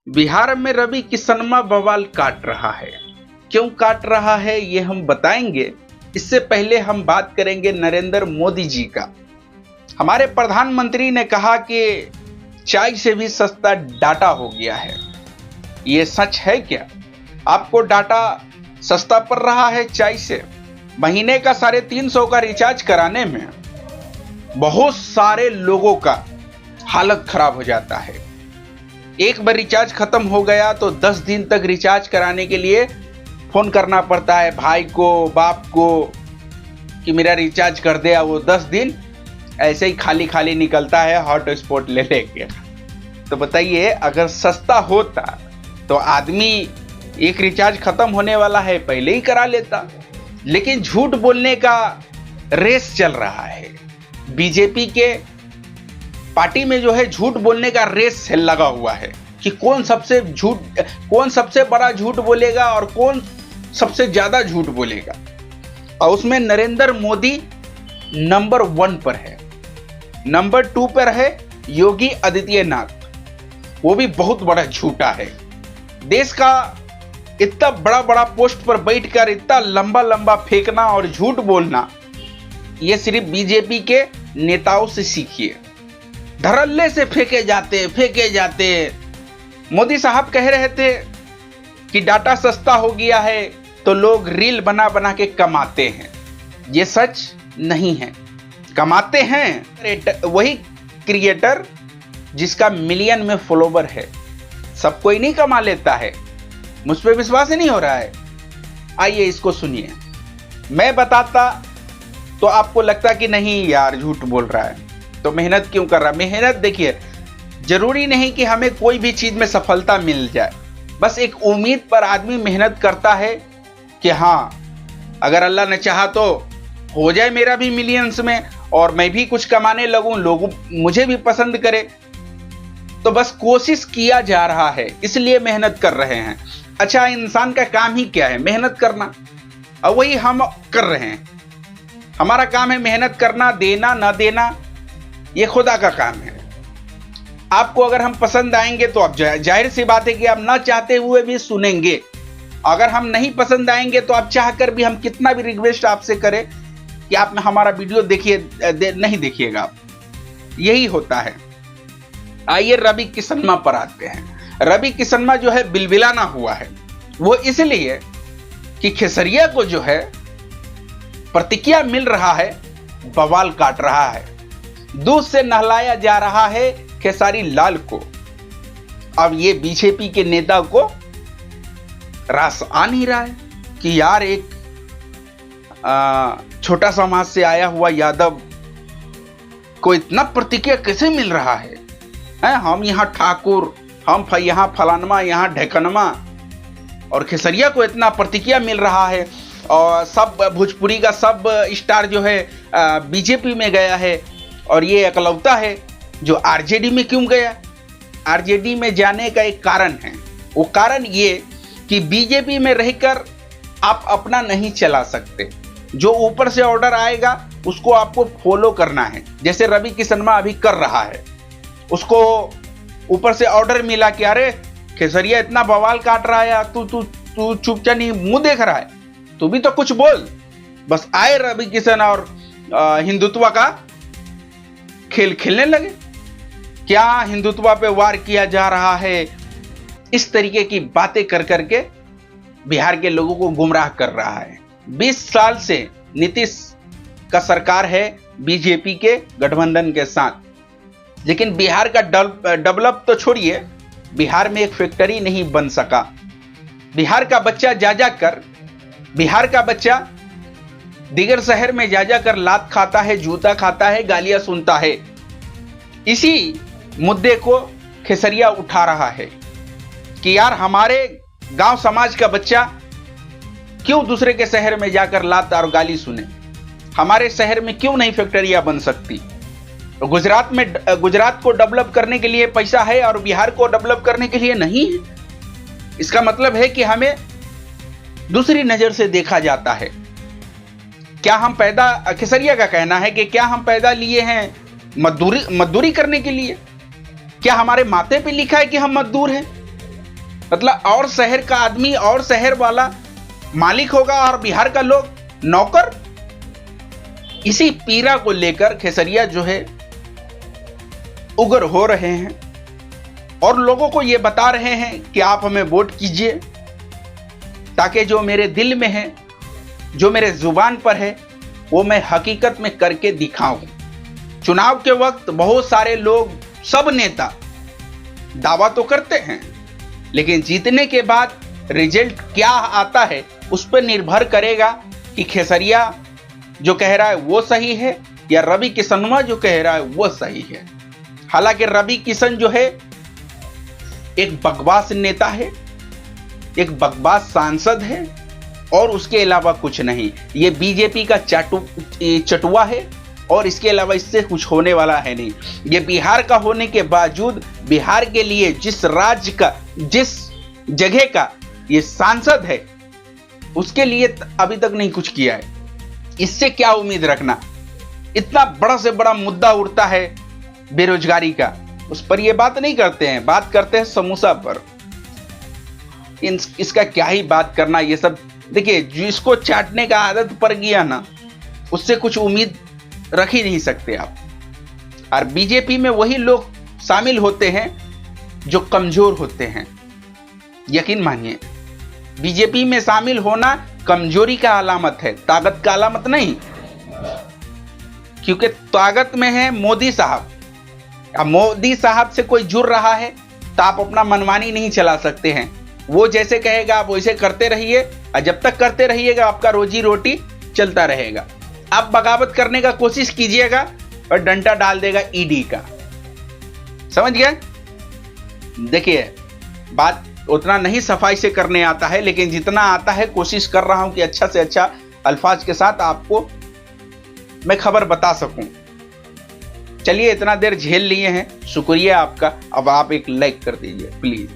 बिहार में रवि किसनमा बवाल काट रहा है। क्यों काट रहा है ये हम बताएंगे। इससे पहले हम बात करेंगे नरेंद्र मोदी जी का। हमारे प्रधानमंत्री ने कहा कि चाय से भी सस्ता डाटा हो गया है। ये सच है क्या? आपको डाटा सस्ता पड़ रहा है चाय से? महीने का 350 का रिचार्ज कराने में बहुत सारे लोगों का हालत खराब हो जाता है। एक बार रिचार्ज खत्म हो गया तो 10 दिन तक रिचार्ज कराने के लिए फोन करना पड़ता है भाई को, बाप को कि मेरा रिचार्ज कर दे। वो 10 दिन ऐसे ही खाली खाली निकलता है हॉटस्पॉट ले लेके। तो बताइए, अगर सस्ता होता तो आदमी एक रिचार्ज खत्म होने वाला है पहले ही करा लेता। लेकिन झूठ बोलने का रेस चल रहा है। बीजेपी के पार्टी में जो है झूठ बोलने का रेस लगा हुआ है कि कौन सबसे बड़ा झूठ बोलेगा और कौन सबसे ज्यादा झूठ बोलेगा। और उसमें नरेंद्र मोदी नंबर 1 पर है। नंबर 2 पर है योगी आदित्यनाथ। वो भी बहुत बड़ा झूठा है। देश का इतना बड़ा बड़ा पोस्ट पर बैठकर इतना लंबा लंबा फेंकना और झूठ बोलना, ये सिर्फ बीजेपी के नेताओं से सीखिए। धड़ल्ले से फेंके जाते। मोदी साहब कह रहे थे कि डाटा सस्ता हो गया है तो लोग रील बना बना के कमाते हैं। ये सच नहीं है। कमाते हैं वही क्रिएटर जिसका मिलियन में फॉलोवर है। सब कोई नहीं कमा लेता है। मुझ पर विश्वास ही नहीं हो रहा है। आइए इसको सुनिए। मैं बताता तो आपको लगता कि नहीं यार झूठ बोल रहा है, तो मेहनत क्यों कर रहा है। मेहनत देखिए, जरूरी नहीं कि हमें कोई भी चीज में सफलता मिल जाए। बस एक उम्मीद पर आदमी मेहनत करता है कि हाँ, अगर अल्लाह ने चाहा तो हो जाए मेरा भी मिलियंस में और मैं भी कुछ कमाने लगूं, लोग मुझे भी पसंद करे। तो बस कोशिश किया जा रहा है, इसलिए मेहनत कर रहे हैं। अच्छा, इंसान का काम ही क्या है? मेहनत करना। और वही हम कर रहे हैं। हमारा काम है मेहनत करना, देना ना देना ये खुदा का काम है। आपको अगर हम पसंद आएंगे तो आप जाहिर सी बात है कि आप ना चाहते हुए भी सुनेंगे। अगर हम नहीं पसंद आएंगे तो आप चाहकर भी हम कितना भी रिक्वेस्ट आपसे करें कि आप हमारा वीडियो देखिए, नहीं देखिएगा आप। यही होता है। आइए रवि किसनमा पर आते हैं। रवि किसनमा जो है बिलबिलाना हुआ है। वो इसलिए कि खेसरिया को जो है प्रतिक्रिया मिल रहा है, बवाल काट रहा है। दूध से नहलाया जा रहा है खेसारी लाल को। अब ये बीजेपी के नेता को रास आ नहीं रहा है कि यार एक छोटा समाज से आया हुआ यादव को इतना प्रतिक्रिया कैसे मिल रहा है। हम यहाँ ठाकुर, हम यहाँ फलानमा, यहाँ ढेकनमा, और खेसरिया को इतना प्रतिक्रिया मिल रहा है। और सब भोजपुरी का सब स्टार जो है बीजेपी में गया है और ये अकलौता है जो आरजेडी में क्यों गया। आरजेडी में जाने का एक कारण है। वो कारण ये कि बीजेपी में रहकर आप अपना नहीं चला सकते। जो ऊपर से ऑर्डर आएगा उसको आपको फॉलो करना है। जैसे रवि किसनमा अभी कर रहा है। उसको ऊपर से ऑर्डर मिला कि अरे खेसरिया इतना बवाल काट रहा है, तू चुपचाप नहीं मुंह देख रहा है, तू भी तो कुछ बोल। बस आए रवि किशन और हिंदुत्व का खेल खेलने लगे। क्या हिंदुत्व पे वार किया जा रहा है, इस तरीके की बातें कर करके बिहार के लोगों को गुमराह कर रहा है। 20 साल से नीतीश का सरकार है बीजेपी के गठबंधन के साथ। लेकिन बिहार का डेवलप तो छोड़िए, बिहार में एक फैक्ट्री नहीं बन सका। बिहार का बच्चा दीगर शहर में जा जाकर लात खाता है, जूता खाता है, गालियां सुनता है। इसी मुद्दे को खेसरिया उठा रहा है कि यार हमारे गांव समाज का बच्चा क्यों दूसरे के शहर में जाकर लात और गाली सुने। हमारे शहर में क्यों नहीं फैक्ट्रियां बन सकती। गुजरात को डेवलप करने के लिए पैसा है और बिहार को डेवलप करने के लिए नहीं है। इसका मतलब है कि हमें दूसरी नजर से देखा जाता है। क्या हम खेसरिया का कहना है कि क्या हम पैदा लिए हैं मजदूरी करने के लिए? क्या हमारे माथे पे लिखा है कि हम मजदूर हैं? मतलब और शहर का आदमी और शहर वाला मालिक होगा और बिहार का लोग नौकर। इसी पीड़ा को लेकर खेसरिया जो है उग्र हो रहे हैं और लोगों को ये बता रहे हैं कि आप हमें वोट कीजिए, ताकि जो मेरे दिल में है, जो मेरे जुबान पर है, वो मैं हकीकत में करके दिखाऊं। चुनाव के वक्त बहुत सारे लोग, सब नेता दावा तो करते हैं, लेकिन जीतने के बाद रिजल्ट क्या आता है उस पर निर्भर करेगा कि खेसरिया जो कह रहा है वो सही है या रवि किसनवा जो कह रहा है वो सही है। हालांकि रवि किशन जो है एक बकवास नेता है, एक बकवास सांसद है और उसके अलावा कुछ नहीं। ये बीजेपी का चटुआ है और इसके अलावा इससे कुछ होने वाला है नहीं। ये बिहार का होने के बावजूद बिहार के लिए जिस राज्य का, जिस जगह का ये सांसद है, उसके लिए अभी तक नहीं कुछ किया है। इससे क्या उम्मीद रखना। इतना बड़ा से बड़ा मुद्दा उठता है बेरोजगारी का, उस पर ये बात नहीं करते हैं, बात करते हैं समोसा पर। इसका क्या ही बात करना। ये सब देखिए, जिसको चाटने का आदत पड़ गया ना, उससे कुछ उम्मीद रख ही नहीं सकते आप। और बीजेपी में वही लोग शामिल होते हैं जो कमजोर होते हैं। यकीन मानिए, बीजेपी में शामिल होना कमजोरी का अलामत है, ताकत का अलामत नहीं। क्योंकि ताकत में है मोदी साहब। अब मोदी साहब से कोई जुड़ रहा है तो आप अपना मनमानी नहीं चला सकते हैं। वो जैसे कहेगा आप वैसे करते रहिए, और जब तक करते रहिएगा आपका रोजी रोटी चलता रहेगा। आप बगावत करने का कोशिश कीजिएगा और डंडा डाल देगा ईडी का। समझ गए? देखिए, बात उतना नहीं सफाई से करने आता है, लेकिन जितना आता है कोशिश कर रहा हूं कि अच्छा से अच्छा अल्फाज के साथ आपको मैं खबर बता सकूं। चलिए, इतना देर झेल लिए हैं, शुक्रिया आपका। अब आप एक लाइक कर दीजिए प्लीज।